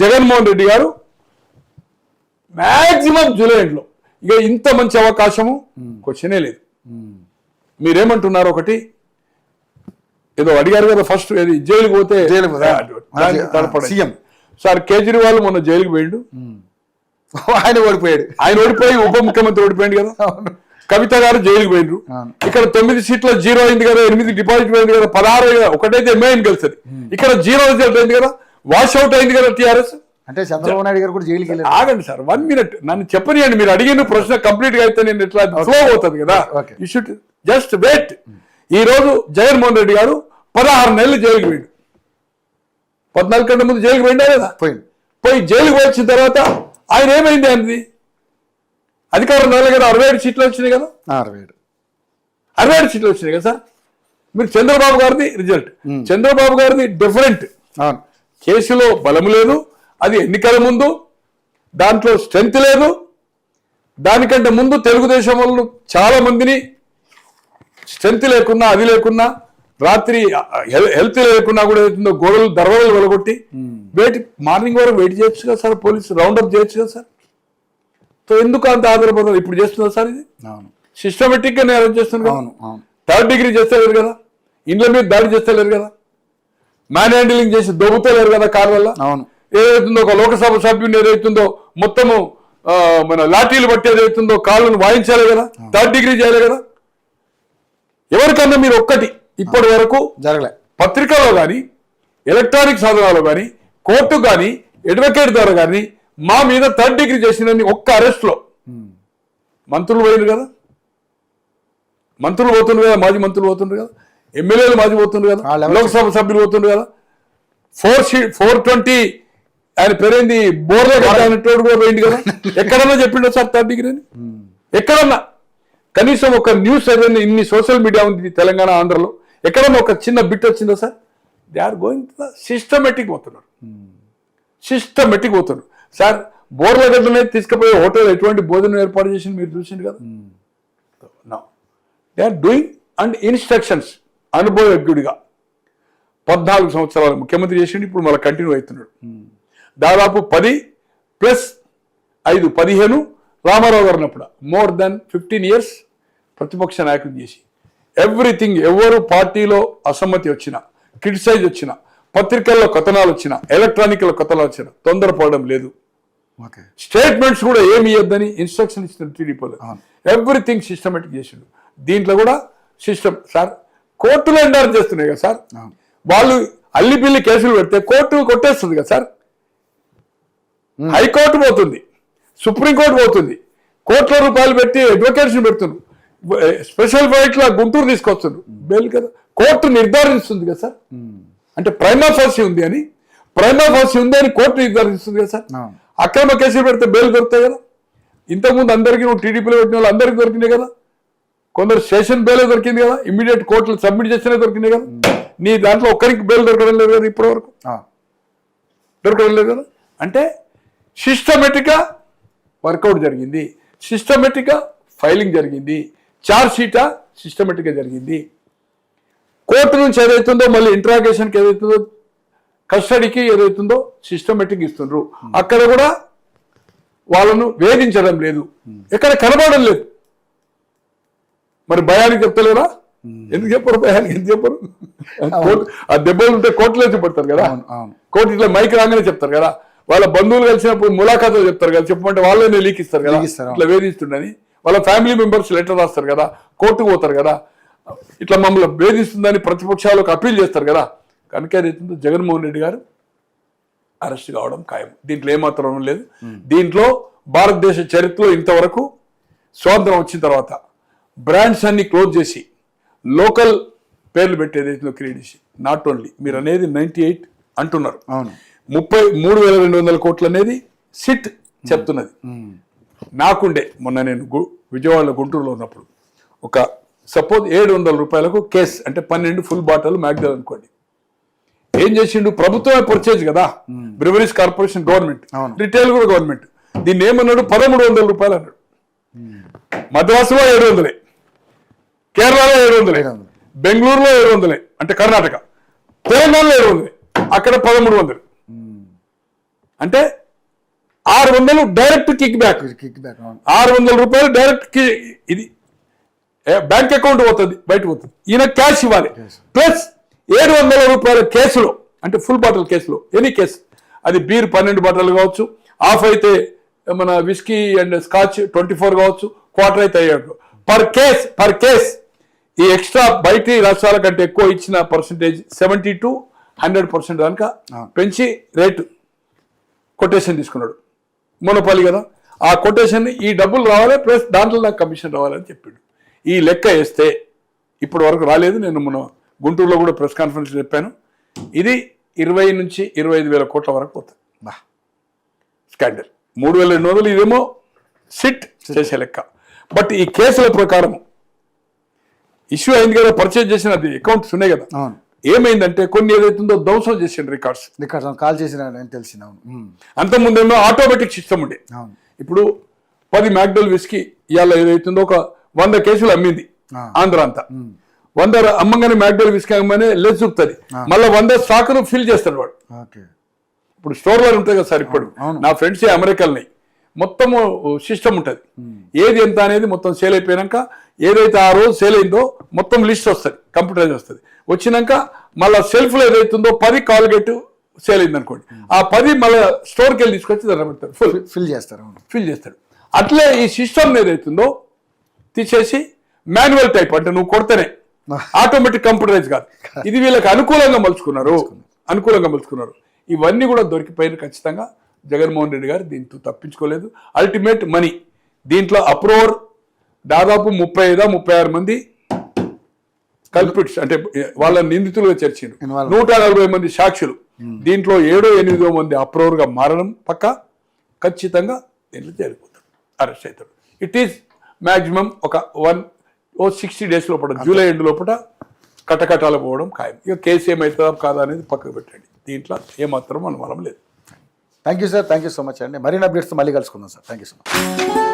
జగన్మోహన్ రెడ్డి గారు maximum July ఎండ్లో ఇక ఇంత మంచి అవకాశము క్వశ్చనే లేదు. మీరేమంటున్నారు? ఒకటి ఏదో అడిగారు కదా ఫస్ట్, ఏది జైలుకి పోతే సీఎం సార్ కేజ్రీవాల్ మొన్న జైలుకి పోయిండు, ఆయన ఓడిపోయి ఉప ముఖ్యమంత్రి ఓడిపోయింది కదా. కవిత గారు జైలుకి పోయిండ్రు. ఇక్కడ 9 సీట్ల 0 అయింది కదా, 8 డిపాజిట్ అయింది కదా, 16 ఒకటైతే ఎంఐఎం గెలుస్తుంది. ఇక్కడ 0 రిజల్ట్ అయింది కదా, వాష్ అవుట్ అయింది కదా టీఆర్ఎస్. అంటే చంద్రబాబు నాయుడు గారు కూడా జైలుకి వెళ్ళారు. ఆగండి సార్, 1 minute నన్ను చెప్పనియండి. మీరు అడిగిన ప్రశ్న కంప్లీట్ గా అయితే నేను ఎట్లా ఫ్లో అవుతుంది కదా. You should just wait. ఈ రోజు జగన్మోహన్ రెడ్డి గారు 16 నెలలు జైలుకి పోయిండు. 14 గంటల ముందు జైలుకి పోయిండా లేదా? పోయి జైలుకి వచ్చిన తర్వాత ఆయన ఏమైంది? ఆయనది అధికారం రాలే కదా, 67 సీట్లు వచ్చినాయి కదా, 67 సీట్లు వచ్చినాయి కదా సార్. మీరు చంద్రబాబు గారిది రిజల్ట్, చంద్రబాబు గారిది డిఫరెంట్. కేసులో బలము లేదు, అది ఎన్నికల ముందు దాంట్లో స్ట్రెంత్ లేదు. దానికంటే ముందు తెలుగుదేశం వాళ్ళు చాలా మందిని స్ట్రెంత్ లేకున్నా, అది లేకున్నా, రాత్రి హెల్త్ లేకున్నా కూడా ఏదైతుందో గోడలు దర్వాజలు వెలగొట్టి మార్నింగ్ వరకు వెయిట్ చేయొచ్చు కదా సార్, పోలీసు రౌండప్ చేయొచ్చు కదా సార్. సో ఎందుకు అంత ఆధారపడదు? ఇప్పుడు చేస్తున్నారు సార్, ఇది సిస్టమేటిక్ గా నేను అరేంజ్ చేస్తున్నాను. 3rd డిగ్రీ చేస్తలేరు కదా, ఇండ్ల మీద దాడి చేస్తలేరు కదా, మ్యాన్ హ్యాండిలింగ్ చేసి దొబ్బుతలేరు కదా కారు వల్ల. ఏదైతుందో ఒక లోకసభ సభ్యుని ఏదైతుందో మొత్తము మన లాఠీలు బట్టి ఏదైతుందో కాళ్ళను వాయించాలి కదా, 3rd డిగ్రీ చేయాలి కదా. ఎవరికన్నా మీరు ఒక్కటి ఇప్పటి వరకు జరగలే, పత్రికల్లో కానీ, ఎలక్ట్రానిక్ సాధనాలు కానీ, కోర్టు కానీ, అడ్వకేట్ ద్వారా కానీ మా మీద 3rd డిగ్రీ చేసిన ఒక్క అరెస్ట్ లో మంత్రులు పోయినారు కదా, మంత్రులు పోతుండ్రు కదా, మాజీ మంత్రులు పోతుండ్రు కదా, ఎమ్మెల్యేలు మాజీ పోతుండ్రు కదా, లోక్సభ సభ్యులు పోతుండ్రు కదా. 420 ఆయన పేరేంది బోర్లో అనేటోడు కూడా పోయింది కదా. ఎక్కడన్నా చెప్పిండో సార్ 3rd డిగ్రీ అని? ఎక్కడన్నా కనీసం ఒక న్యూస్ ఏదైనా, ఇన్ని సోషల్ మీడియా ఉంది తెలంగాణ ఆంధ్రలో, ఎక్కడన్నా ఒక చిన్న బిట్ వచ్చిందో sir? They are going to systematic పోతున్నారు, సిస్టమేటిక్ పోతున్నారు సార్. బోర్ల గడ్డనే తీసుకుపోయే హోటల్ ఎటువంటి భోజనం ఏర్పాటు చేసింది మీరు చూసింది కదా. They are doing and instructions. అనుభవజ్ఞుడిగా 14 సంవత్సరాలు ముఖ్యమంత్రి చేసిండు, ఇప్పుడు మళ్ళీ కంటిన్యూ అవుతున్నాడు. దాదాపు 10+5=15 రామారావు గారు ఉన్నప్పుడు మోర్ దాన్ 15 years ప్రతిపక్ష నాయకుడు చేసి ఎవ్రీథింగ్. ఎవరు పార్టీలో అసమ్మతి వచ్చినా, క్రిటిసైజ్ వచ్చినా, పత్రికల్లో కథనాలు వచ్చినా, ఎలక్ట్రానిక్లో కథనాలు వచ్చినా తొందరపడడం లేదు. స్టేట్మెంట్స్ కూడా ఏమి ఇవ్వద్దని ఇన్స్ట్రక్షన్ ఇచ్చిన టీడీపీలో ఎవ్రీథింగ్ సిస్టమేటిక్ చేసిండు. దీంట్లో కూడా సిస్టమ్ సార్. కోర్టులో ఎండార్ చేస్తున్నాయి కదా సార్, వాళ్ళు అల్లిపిల్లి కేసులు పెడితే కోర్టు కొట్టేస్తుంది కదా సార్. హైకోర్టు పోతుంది, సుప్రీంకోర్టు పోతుంది, కోట్ల రూపాయలు పెట్టి అడ్వకేట్స్ పెడుతున్నారు, స్పెషల్ ఫ్లైట్లో గుంటూరు తీసుకొస్తున్నారు బెయిల్ కదా. కోర్టు నిర్ధారిస్తుంది కదా సార్. అంటే ప్రైమా ఫాసీ ఉంది అని కోర్టు నిర్ధారిస్తుంది కదా సార్. అక్రమ కేసులు పెడితే బెయిల్ దొరుకుతాయి కదా. ఇంతకుముందు అందరికీ నువ్వు టీడీపీలో పెట్టిన వాళ్ళు అందరికీ దొరికినాయి కదా, కొందరు స్టేషన్ బెయిల్ దొరికింది కదా, ఇమ్మీడియట్ కోర్టులు సబ్మిట్ చేస్తేనే దొరికింది కదా. నీ దాంట్లో ఒక్కరికి బెయిల్ దొరకడం లేదు కదా, ఇప్పటి వరకు దొరకడం లేదు కదా. అంటే సిస్టమేటిక్గా వర్కౌట్ జరిగింది, సిస్టమేటిక్గా ఫైలింగ్ జరిగింది, ఛార్జ్ షీటా సిస్టమేటిక్గా జరిగింది. కోర్టు నుంచి ఏదైతుందో మళ్ళీ ఇంట్రాగేషన్కి ఏదైతుందో, కస్టడీకి ఏదైతుందో సిస్టమేటిక్ ఇస్తుండ్రు. అక్కడ కూడా వాళ్ళను వేధించడం లేదు, ఎక్కడ కనబడడం లేదు. మరి భయానికి చెప్తలేరా? ఎందుకు చెప్పరు? భయానికి ఎందుకు చెప్పరు? ఆ దెబ్బలు ఉంటే కోర్టులో చూపెడతారు కదా. కోర్టు ఇట్లా మైక్ రాగానే చెప్తారు కదా. వాళ్ళ బంధువులు కలిసినప్పుడు ములాఖాతులు చెప్తారు కదా, చెప్పమంటే వాళ్ళనే లీక్ ఇస్తారు కదా, ఇట్లా వేధిస్తుండని. వాళ్ళ ఫ్యామిలీ మెంబర్స్ లెటర్ రాస్తారు కదా, కోర్టుకు పోతారు కదా, ఇట్లా మమ్మల్ని వేధిస్తుందని ప్రతిపక్షాలకు అప్పీల్ చేస్తారు కదా. కనుక ఏదైతుందో జగన్మోహన్ రెడ్డి గారు అరెస్ట్ కావడం ఖాయం. దీంట్లో ఏమాత్రం లేదు. దీంట్లో భారతదేశ చరిత్రలో ఇంతవరకు స్వాతంత్రం వచ్చిన తర్వాత బ్రాండ్స్ అన్ని క్లోజ్ చేసి లోకల్ పేర్లు పెట్టేదైతే క్రియేట్ చేసి, నాట్ ఓన్లీ మీరు అనేది 98 అంటున్నారు, 33,200 కోట్లు అనేది సిట్ చెప్తున్నది. నాకుండే మొన్న నేను విజయవాడలో గుంటూరులో ఉన్నప్పుడు ఒక సపోజ్ 700 రూపాయలకు కేస్, అంటే 12 ఫుల్ బాటిల్ మ్యాగ్డల్ అనుకోండి. ఏం చేసిండు? ప్రభుత్వమే పర్చేజ్ కదా, బ్రివరీస్ కార్పొరేషన్ గవర్నమెంట్, రిటైల్ కూడా గవర్నమెంట్. దీన్ని ఏమన్నాడు? 1300 రూపాయలు అన్నాడు. మద్రాసులో 700, కేరళలో 700, బెంగళూరులో 700, అంటే కర్ణాటక, తెలంగాణలో 700, అక్కడ 1300. అంటే 600 direct kick back, kick back. 600 రూపాయలు డైరెక్ట్ ఇది బ్యాంక్ అకౌంట్ పోతుంది, బయట పోతుంది. ఈయన క్యాష్ ఇవ్వాలి. ప్లస్ 700 రూపాయల కేసులో, అంటే ఫుల్ బాటిల్ కేసులో, ఎనీ కేసు, అది బీర్ 12 బాటిల్ కావచ్చు, ఆఫ్ అయితే మన విస్కీ అండ్ స్కాచ్ 24 కావచ్చు, క్వార్టర్ అయితే 7 పర్ కేస్. ఈ ఎక్స్ట్రా బయటి రాష్ట్రాల కంటే ఎక్కువ ఇచ్చిన పర్సంటేజ్ 70 to 100% దానిక పెంచి రేటు కొటేషన్ తీసుకున్నాడు. మొనోపాలి కదా, ఆ కొటేషన్ ఈ డబ్బులు రావాలి, ప్లస్ దాంట్లో నాకు కమిషన్ రావాలని చెప్పిండు. ఈ లెక్క వేస్తే ఇప్పటి వరకు రాలేదు. నేను మన గుంటూరులో కూడా ప్రెస్ కాన్ఫరెన్స్ చెప్పాను. ఇది 20 నుంచి 25 వేల కోట్ల వరకు పోతుంది స్కాండల్. 3,200 ఇదేమో సిట్ చేసే లెక్క. బట్ ఈ కేసుల ప్రకారం ఇష్యూ అయింది కదా, పర్చేజ్ చేసిన అది అకౌంట్స్ ఉన్నాయి కదా, ఏమైందంటే కొన్ని ఏదైతుందో ధ్వంసం చేసిండు రికార్డ్స్ కాల్ చేసిన తెలిసిన. అంతకుముందేమో ఆటోమేటిక్ సిస్టమ్ ఉండే. ఇప్పుడు 10 మ్యాక్డోల్ విస్కీ ఇవాళ ఏదైతుందో ఒక 100 కేసులు అమ్మింది ఆంధ్ర అంతా. 100 అమ్మంగానే మ్యాక్డోల్ విస్కీ అమ్మగానే లెస్ చూపుతుంది. మళ్ళీ 100 స్టాక్ను ఫిల్ చేస్తాడు వాడు. ఇప్పుడు స్టోర్లో ఉంటాయి కదా సార్. ఇప్పుడు నా ఫ్రెండ్స్ అమెరికాలని మొత్తము సిస్టమ్ ఉంటుంది, ఏది ఎంత అనేది మొత్తం సేల్ అయిపోయాక ఏదైతే ఆ రోజు సేల్ అయిందో మొత్తం లిస్ట్ వస్తుంది, కంప్యూటరైజ్ వస్తుంది. వచ్చినాక మళ్ళీ సెల్ఫ్లో ఏదైతుందో 10 కాల్గేట్ సేల్ అయింది అనుకోండి, ఆ 10 మళ్ళీ స్టోర్కి వెళ్ళి తీసుకొచ్చి దాన్ని పెడతారు, ఫిల్ చేస్తాడు. అట్లే ఈ సిస్టమ్ ఏదైతుందో తీసేసి మాన్యువల్ టైప్, అంటే నువ్వు కొడితేనే ఆటోమేటిక్ కంప్యూటరైజ్ కాదు, ఇది వీళ్ళకి అనుకూలంగా మలుచుకున్నారు. ఇవన్నీ కూడా దొరికిపోయిన ఖచ్చితంగా జగన్మోహన్ రెడ్డి గారు దీంతో తప్పించుకోలేదు. అల్టిమేట్ మనీ దీంట్లో అప్రూవర్ దాదాపు 35-36 మంది కల్పిట్స్, అంటే వాళ్ళ నిందితులుగా చేర్చిండు. 140 మంది సాక్షులు, దీంట్లో 7-8 మంది అప్రూవర్ గా మారడం పక్క ఖచ్చితంగా దీంట్లో చేరిపోతాడు, అరెస్ట్ అవుతాడు. ఇట్ ఈస్ మాక్సిమం ఒక 60 days లోపల, జూలై ఎండ్ లోపల కటకటాలు పోవడం ఖాయం. ఇక కేసు ఏమవుతుందా కాదా అనేది పక్కకు పెట్టండి, దీంట్లో ఏమాత్రం అనుమానం లేదు. Thank you sir, thank you so much అండి. మరిన్ని అప్డేట్స్ మళ్ళీ కలుసుకుందాం sir. Thank you so much.